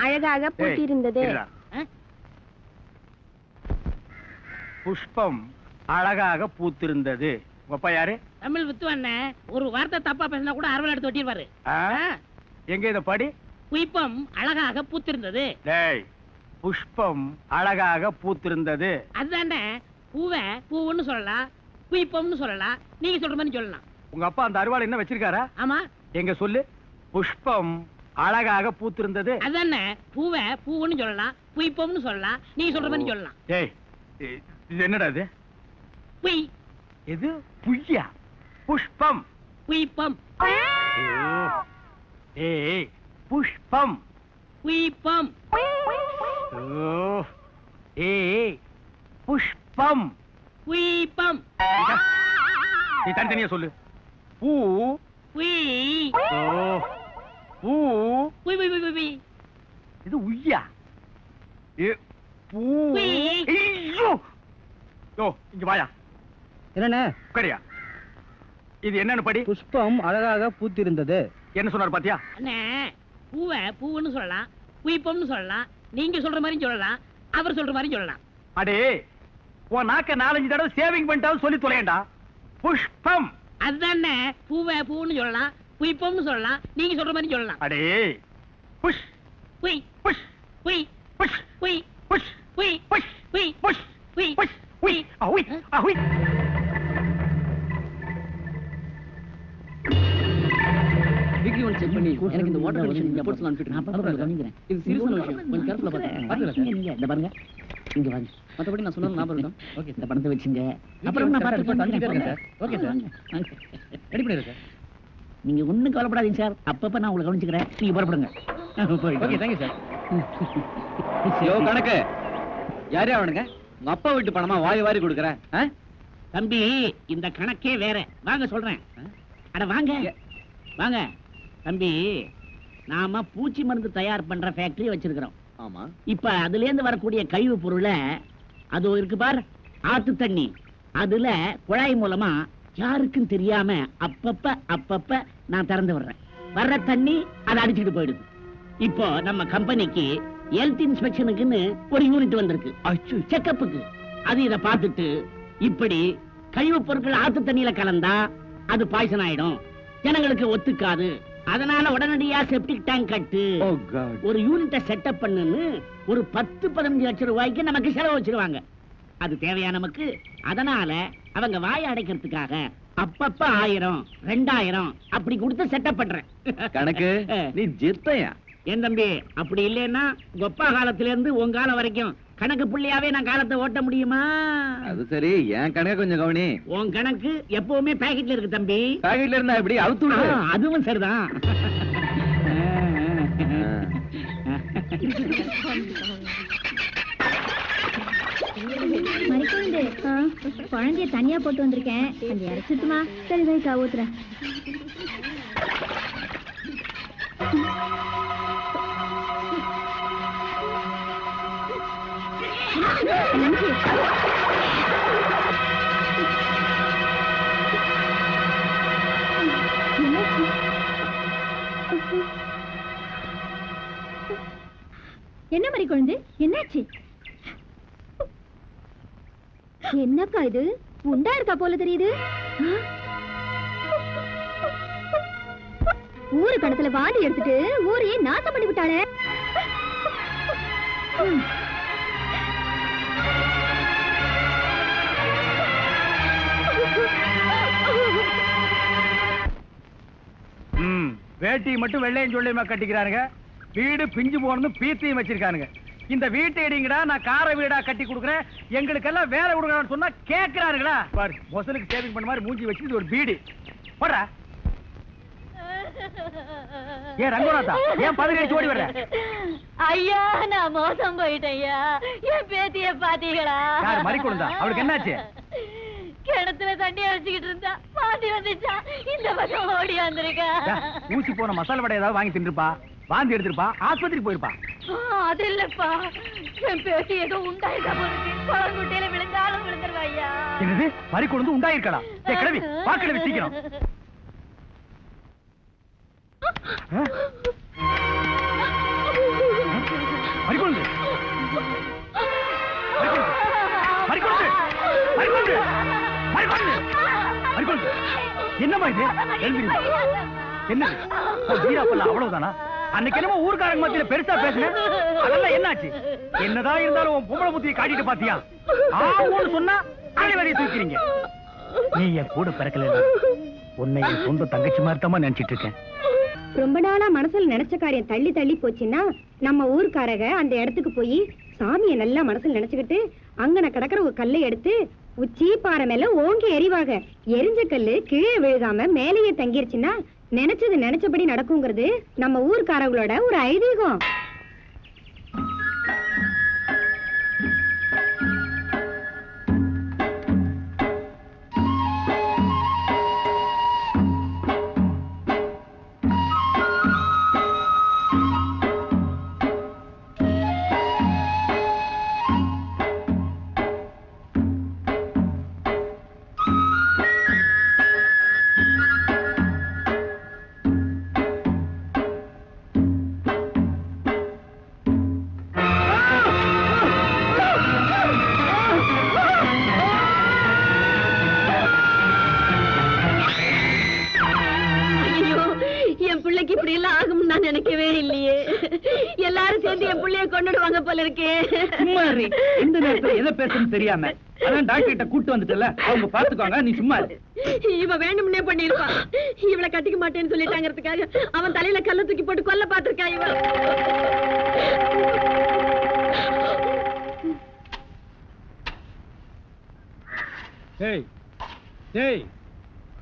அழகாக பூத்திருந்தது. புஷ்பம் அழகாக பூத்திருந்தது. அப்பா யாரு? தமிழ் வித்துவண்ண. ஒரு வார்த்தை தப்பா பேசினா கூட அரவல் எடுத்து ஒட்டிடுவாரு. எங்க இத படி? புஷ்பம் அழகாக பூத்திருந்தது. டேய், புஷ்பம் அழகாக பூத்திருந்தது. அதுதானே. பூவை பூவுன்னு சொல்லலாம், புஷ்பம்னு சொல்லலாம். நீங்க சொல்ற மாதிரி சொல்லலாம். உங்க அப்பா அந்த அருவாள் என்ன வச்சிருக்காரா? ஆமா. எங்க சொல்லு. புஷ்பம் அழகாக பூத்திருந்தது. அதுதானே. பூவை பூவுன்னு சொல்லலாம், புஷ்பம்னு சொல்லலாம். நீங்க சொல்ற மாதிரி சொல்லலாம். டேய், இது என்னடா இது? புய். இது புய்யா? புஷ்பம். புஷ்பம். ஏய், புஷ்பம். புஷ்பம். ஏய், புஷ்பம். புஷ்பம். நீ தனித்தனியா சொல்லு. பூ. புய். பூ. புய் புய் புய் புய். இது உய்யா? பூ. ஐயோ, இங்க வாயா. என்னண்ணே? உட்காரியா. இது என்னன்னு படி? புஷ்பம் அழகாக பூத்திருந்தது. என்ன சொன்னார் பாத்தியா? அண்ணே, பூவை பூவுன்னு சொல்லலாம், புஷ்பம்னு சொல்லலாம். நீங்க சொல்ற மாதிரி சொல்லலாம், அவர் சொல்ற மாதிரி சொல்லலாம். அடே, உன் நாக்க 4-5 தடவை சேவிங் பண்ணிட்டாலும் சொல்லி தொலையண்டா. புஷ்பம். அதுதானே. பூவை பூன்னு சொல்லலாம், புஷ்பம்னு சொல்லலாம். நீங்க சொல்ற மாதிரி சொல்லலாம். அடே, புஷ். புய். புஷ். புய். புஷ். புய். புஷ். புய். புஷ். புய். புஷ். புய். புஷ். புய். அஹுய். அஹுய். வீக்லி ஒன் செக் பண்ணி எனக்கு இந்த வாட்டர் கண்டிஷன் ரிப்போர்ட்ஸ் அனுப்பிட்டு நான் பாக்குறேன். இது சீரியஸான விஷயம். கொஞ்சம் கேர்ஃபுல்லா பாருங்க. நீங்க இந்த பாருங்க. இங்க வாங்க. மத்தபடி நான் சொன்னது ஞாபகம் இருக்கா? ஓகே. இந்த பணத்தை வெச்சுங்க. அப்புறம் நான் பாத்து பண்ணிக்கிறேன் சார். Okay sir. ரெடி பண்ணிடுங்க சார். நீங்க ஒண்ணும் கவலைப்படாதீங்க சார். அப்பப்ப நான் உங்களை கவனிச்சுக்கிறேன். நீங்க புறப்படுங்க. Okay, thank you sir. யோ கணக்கு. யாரே அவனுங்க? உங்க அப்பா வீட்டு பணமா வாரி வாரி கொடுக்குறேன். தம்பி, இந்த கணக்கே வேற. வாங்க சொல்றேன். அட வாங்க வாங்க தம்பி. நாம பூச்சி மருந்து தயார் பண்ற ஃபேக்டரி வச்சிருக்கிறோம். ஆமா. இப்ப அதுல இருந்து வரக்கூடிய கழிவு பொருளை, அது இருக்கு பார், ஆத்து தண்ணி, அதுல குழாய் மூலமா யாருக்கும் தெரியாம அப்பப்ப நான் திறந்து விடுறேன். வர்ற தண்ணி அதை அடிச்சுட்டு போயிடுது. இப்போ நம்ம கம்பெனிக்கு ஹெல்த் இன்ஸ்பெக்ஷனுக்குன்னு ஒரு யூனிட் வந்திருக்கு, செக்கப்புக்கு. அது இதை பார்த்துட்டு, இப்படி கழிவு பொருட்கள் ஆத்து தண்ணியில கலந்தா அது பாய்சன் ஆயிடும், ஜனங்களுக்கு ஒத்துக்காது, அதனால உடனடியா செப்டிக் டேங்க் கட்டு, ஒரு யூனிட்டை செட்டப் பண்ணுன்னு ஒரு 10-15 லட்சம் ரூபாய்க்கு நமக்கு செலவு வச்சிருவாங்க. அது தேவையா நமக்கு? அதனால அவங்க வாயை அடைக்கிறதுக்காக அப்பப்ப 1000-2000 அப்படி கொடுத்து செட்டப் பண்றேன். கணக்கு நீ ஜித்தையா? என் தம்பி, அப்படி இல்லைன்னா கொப்பா காலத்துல இருந்து உங்க காலம் வரைக்கும் கணக்கு புள்ளியாவே நான் காலத்தை ஓட்ட முடியுமா? அது சரி, என் கணக்கு கொஞ்சம் கவனி. உன் கணக்கு எப்பவுமே பாக்கெட்ல இருக்கு தம்பி. பாக்கெட்ல இருந்தா எப்படி அவுத்து? அதுவும் சரிதான். மறிக்குழந்தை, குழந்தைய தனியா போட்டு வந்திருக்கேன். அந்த இறச்சிட்டுமா? சரி வைக்கா, ஊத்துறேன். என்ன மாதிரி குழந்தை, என்னாச்சு? என்னக்கா இது? உண்டா இருக்கா போல தெரியுது. ஊரு கடத்துல வாடி எடுத்துட்டு ஊரையே நாசம் பண்ணி விட்டாளே. வேட்டி மட்டும் வெள்ளையும் சொல்லியமா கட்டிக்கிறானுங்க. வீடு பிஞ்சு போனது பீத்தையும் வச்சிருக்கானுங்க. இந்த வீட்டை இடிங்கடா, நான் கார வீடா கட்டி கொடுக்குறேன், எங்களுக்கெல்லாம் வேலை கொடுக்கறான்னு சொன்னா கேட்கிறானுங்களா? பாரு, மொசலுக்கு சேவிங் பண்ண மாதிரி மூஞ்சி வச்சு ஒரு பீடி போடுற. ஏன் ரங்கநாதா, ஏன் பதவி ஓடி வர்ற? ஐயா, நான் மோசம் போயிட்டேன் ஐயா. என் பேத்திய பாத்தீங்களா? யார் மறிக்கொழுந்தா? அவளுக்கு என்னாச்சு? கிணத்துல தண்ணி அடிச்சுக்கிட்டு இருந்தா பாதி வந்துச்சா, இந்த பக்கம் ஓடி வந்திருக்கா. ஊசி போன மசாலா வடை ஏதாவது வாங்கி தின்றுப்பா, வாந்தி எடுத்திருப்பா, ஆஸ்பத்திரிக்கு போயிருப்பா. அது இல்லப்பா, என் பேத்தி ஏதோ உண்டாயிருக்கா போயிருக்கு. குளங்குட்டையில விழுந்தாலும் விழுந்துருவா ஐயா. என்னது? மறிக்கொழுந்து உண்டாயிருக்கா? கிளவி வாக்கிழவி சீக்கிரம். என்னமா இது? என்ன வீராப்பல்ல அவ்வளவுதானா? அன்னைக்கு என்னமோ ஊர்க்காரங்க மத்தியில பெருசா பேசுனேன், அதெல்லாம் என்னாச்சு? என்னதான் இருந்தாலும் உன் பொம்பளை புத்தியை காட்டிட்டு பாத்தியா? ஆவோன்னு சொன்னா அனைவரையும் தூக்கிறீங்க. நீ என் கூட பிறக்கல, உன்னை என் சொந்த தங்கச்சி மாதிரி தான் நினைச்சிட்டு இருக்கேன். ரொம்ப நாளா மனசுல நினைச்ச காரியம் தள்ளி தள்ளி போச்சுன்னா நம்ம ஊர்க்காரங்க அந்த இடத்துக்கு போய் சாமியை நல்லா மனசுல நினைச்சுக்கிட்டு அங்கன கிடக்குற ஒரு கல்லை எடுத்து உச்சி பாறை மேல ஓங்கி எறிவாங்க. எரிஞ்ச கல்லு கீழே விழுகாம மேலேயே தங்கிருச்சுன்னா நினைச்சது நினைச்சபடி நடக்குங்கிறது நம்ம ஊர்க்காரங்களோட ஒரு ஐதீகம். இப்படி எல்லாம் ஆகும் நான் நினைக்கவே இல்லையே. எல்லாரும் சேர்ந்து என் பிள்ளைய கொண்டுடுவாங்க போல இருக்கே. சும்மா இந்த நேரத்துல எதை பேசணும் தெரியாம அதான் டாக்டர் கிட்ட கூட்டு வந்துட்டல, அவங்க பாத்துக்கோங்க, நீ சும்மா இவன் வேண்டும்னே பண்ணிருப்பான். இவளை கட்டிக்க மாட்டேன்னு சொல்லிட்டாங்கிறதுக்காக அவன் தலையில கல்ல தூக்கி போட்டு கொல்ல பாத்திருக்கா இவன்.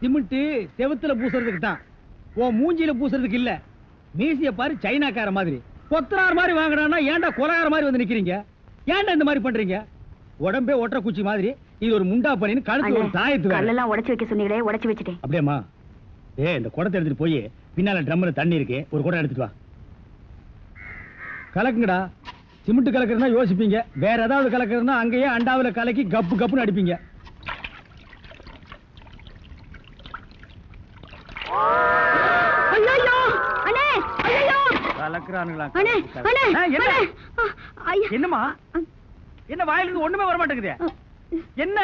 சிமெண்ட் செவத்துல பூசுறதுக்கு தான், ஓ மூஞ்சியில பூசுறதுக்கு இல்ல. மீசிய பாரு சைனாக்கார மாதிரி, கொத்தனார் மாதிரி வாங்கினா ஏன்டா கொலகார மாதிரி வந்து நிக்கிறீங்க? ஏன்டா இந்த மாதிரி பண்றீங்க? உடம்பே ஒற்ற குச்சி மாதிரி, இது ஒரு முண்டா பண்ணின்னு கழுத்து ஒரு தாயத்து கல்லெல்லாம் உடைச்சு வைக்க சொன்னீங்களே, உடைச்சு வச்சுட்டேன். அப்படியேம்மா? இந்த குடத்தை எடுத்துட்டு போய் பின்னால ட்ரம்ல தண்ணி இருக்கு, ஒரு குடம் எடுத்துட்டு வா. கலக்குங்கடா. சிமெண்ட் கலக்குறதுனா யோசிப்பீங்க, வேற ஏதாவது கலக்குறதுனா அங்கேயே அண்டாவில கலக்கி கப்பு கப்புன்னு அடிப்பீங்க. என்னமா என்ன வாயிலிருந்து ஒண்ணுமே வர மாட்டேங்குது? என்ன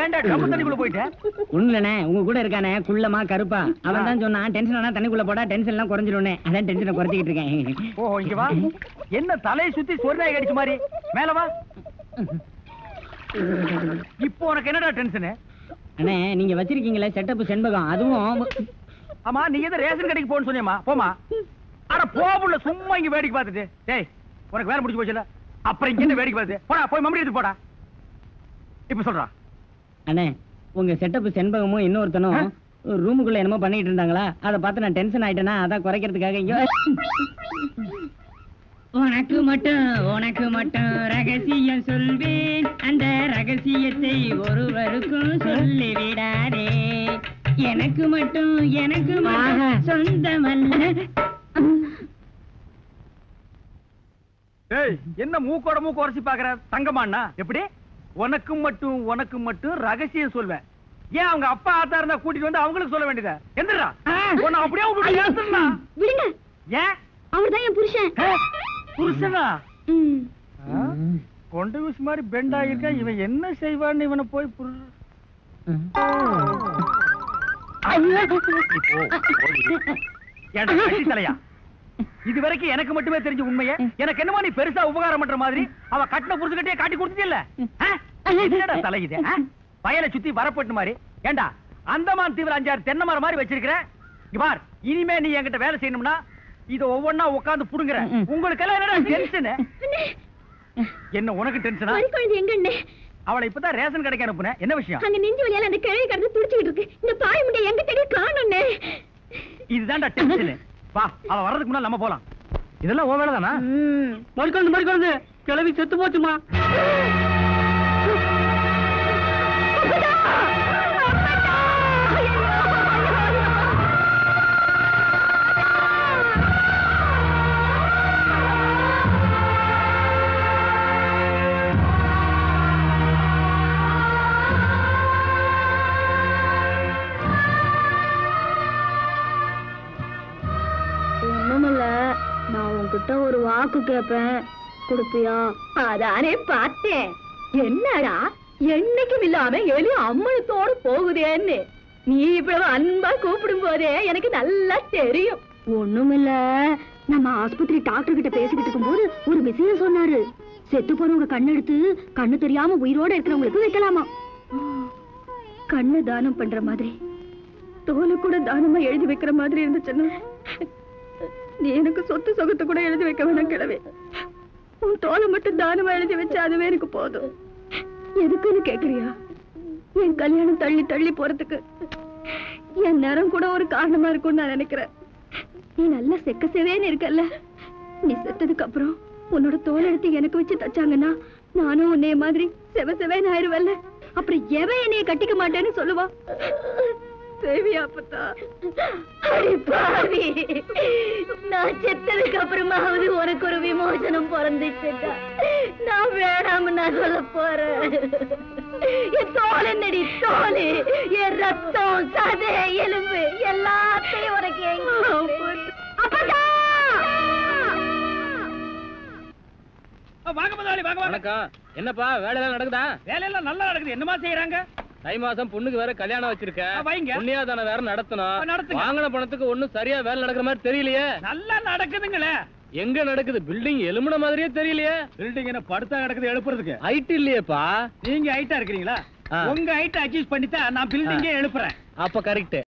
ஏன்டா ட்ரம் தண்ணிக்குள்ள போயிட்ட? ஒண்ணுலனே உங்க கூட இருக்கானே குள்ளமா கருப்பா, அவன் தான் சொன்னான் டென்ஷன் ஆனா தண்ணிக்குள்ள போடா டென்ஷன் எல்லாம் குறைஞ்சிருனே. அதான் டென்ஷனை குறைச்சிக்கிட்டு இருக்கேன். ஓ இங்க வா. என்ன தலையை சுத்தி சொர்ணாய் கடிச்ச மாதிரி? மேல வா. இப்போ உனக்கு என்னடா டென்ஷன்? அண்ணே நீங்க வச்சிருக்கீங்களே செட்டப் செண்பகம், அதுவும் ஆமா. நீ எதை ரேஷன் கடைக்கு போன்னு சொன்னியம்மா? போமா. அட போபுள்ள சும்மா இங்க வேடிக்கை பார்த்துட்டு. டேய் உனக்கு வேலை முடிஞ்சு போச்சுல, அப்புறம் இங்க என்ன வேடிக்கை பார்த்து போடா, போய் மம்மி எடுத்து போடா. இப்ப சொல்றா. அண்ணே உங்க செட்டப் செண்பகமும் இன்னொருத்தனும் ரூமுக்குள்ள என்னமோ பண்ணிட்டு இருந்தாங்களா, அதை பார்த்து நான் டென்ஷன் ஆயிட்டேனா, அதான் குறைக்கிறதுக்காக இங்க. உனக்கு மட்டும் ரகசியம் சொல்வேன், அந்த ரகசியத்தை ஒருவருக்கும் சொல்லி விடாதே. எனக்கு மட்டும் சொந்தமல்ல. என்ன மூக்கோட மூக்கு உரசி பாக்குற தங்கமாண்ணா? எப்படி உனக்கு மட்டும் ரகசியம் சொல்வேன்? ஏன் அவங்க அப்பா ஆத்தா இருந்தா கூட்டிட்டு வந்து அவங்களுக்கு சொல்ல வேண்டியதா? எந்திரா உன்னை அப்படியே விடுங்க. ஏன்? அவர்தான் என் புருஷன். புருஷனா? கொண்ட விஷ் மாதிரி பெண்டா இருக்க, இவன் என்ன செய்வான்னு இவனை போய் தலையா? இது வரைக்கும் எனக்கு மட்டுமே தெரிஞ்ச உண்மையை எனக்கு என்னமோ நீ பெருசா உபகாரம் பண்ற மாதிரி அவ கட்டின புருஷகிட்டே காட்டி கொடுத்துட்டியல்ல? என்னடா தலை இது? வயலை சுத்தி வரப்பட்டு மாதிரி. ஏண்டா அந்தமான் தீவிர 5-6 தென்னை மரம் மாதிரி வச்சிருக்கிற பார். இனிமே நீ என்கிட்ட வேலை செய்யணும்னா இத ஒவ்வொன்னா உட்கார்ந்து புடுங்குற. உங்களுக்கு எல்லாம் என்னடா டென்ஷன்? என்ன உனக்கு டென்ஷனா? எங்க அவளை இப்பதான் ரேஷன் கடைக்கு அனுப்புன, என்ன விஷயம்? அங்க நெஞ்சு வலியால அந்த கிழவி கடந்து துடிச்சிட்டு இருக்கு. இந்த பாய் முண்டை எங்க தேடி காணோம்னே. இதுதான்டா டென்ஷன். வா, அவ வர்றதுக்கு முன்னால நம்ம போலாம். இதெல்லாம் ஓ வேலை தானா? மறுக்கொண்டு கிழவி செத்து போச்சுமா. நான் உன்கிட்ட உன்கிட்ட ஒரு வாக்கு கேட்பேன், கொடுப்பியா? அதானே பார்த்தேன். என்னடா என்னைக்கும் இல்லாம எலி அம்மனத்தோடு போகுதேன்னு நீ இவ்வளவு அன்பா கூப்பிடும் போதே எனக்கு நல்லா தெரியும். ஒண்ணுமில்ல, நம்ம ஆஸ்பத்திரி டாக்டர் கிட்ட பேசிக்கிட்டு இருக்கும்போது ஒரு விஷயம் சொன்னாரு. செத்து போறவங்க கண்ணெடுத்து கண்ணு தெரியாம உயிரோட இருக்கிறவங்களுக்கு வைக்கலாமா. கண்ணு தானம் பண்ற மாதிரி தோலை கூட தானமா எழுதி வைக்கிற மாதிரி இருந்துச்சுன்னா நீ எனக்கு சொத்து சொகத்தை கூட எழுதி வைக்க வேணாம் கிழவே. உன் தோலை மட்டும் தானமா எழுதி வச்சா அதுவே எனக்கு போதும். எதுக்குன்னு கேக்குறியா? என் கல்யாணம் தள்ளி தள்ளி போறதுக்கு என் நேரம் கூட ஒரு காரணமா இருக்கும்னு நான் நினைக்கிறேன். நீ நல்லா செக்க செவேன்னு இருக்கல்ல, நீ செத்ததுக்கு அப்புறம் உன்னோட தோல் எடுத்து எனக்கு வச்சு தச்சாங்கன்னா நானும் உன்னைய மாதிரி செவ செவேன்னு ஆயிருவல்ல. அப்புறம் எவன் என்னைய கட்டிக்க மாட்டேன்னு சொல்லுவா? தேவியா அப்பத்தா? அடி பாவி, நான் செத்ததுக்கு அப்புறமாவது உனக்கு ஒரு விமோசனம் பிறந்துச்சுட்டா நான் வேணாம நான் சொல்ல போறேன். என் தோல் என்னடி தோல், என் ரத்தம் சதை எலும்பு எல்லாத்தையும் உனக்கு அப்பதா. வாங்க முதலாளி, வாங்க வாங்க. வணக்கம். என்னப்பா வேலையெல்லாம் நடக்குதா? வேலையெல்லாம் நல்லா நடக்குது. என்னமா செய்யறாங்க? தை மாசம் பொண்ணுக்கு வேற கல்யாணம் வச்சிருக்கேன். வைங்க. புண்ணியாதான வேற நடத்தணும். நடத்துங்க. வாங்கின பணத்துக்கு ஒண்ணும் சரியா வேலை நடக்கிற மாதிரி தெரியலையே. நல்லா நடக்குதுங்களே. எங்க நடக்குது? பில்டிங் எலும்புன மாதிரியே தெரியலையே. பில்டிங் என்ன படுத்தா கிடக்குது எழுப்புறதுக்கு? ஹைட் இல்லையேப்பா. நீங்க ஹைட்டா இருக்கிறீங்களா? உங்க ஹைட் அட்ஜஸ்ட் பண்ணிட்டா நான் பில்டிங்கே எழுப்புறேன். அப்ப கரெக்ட்.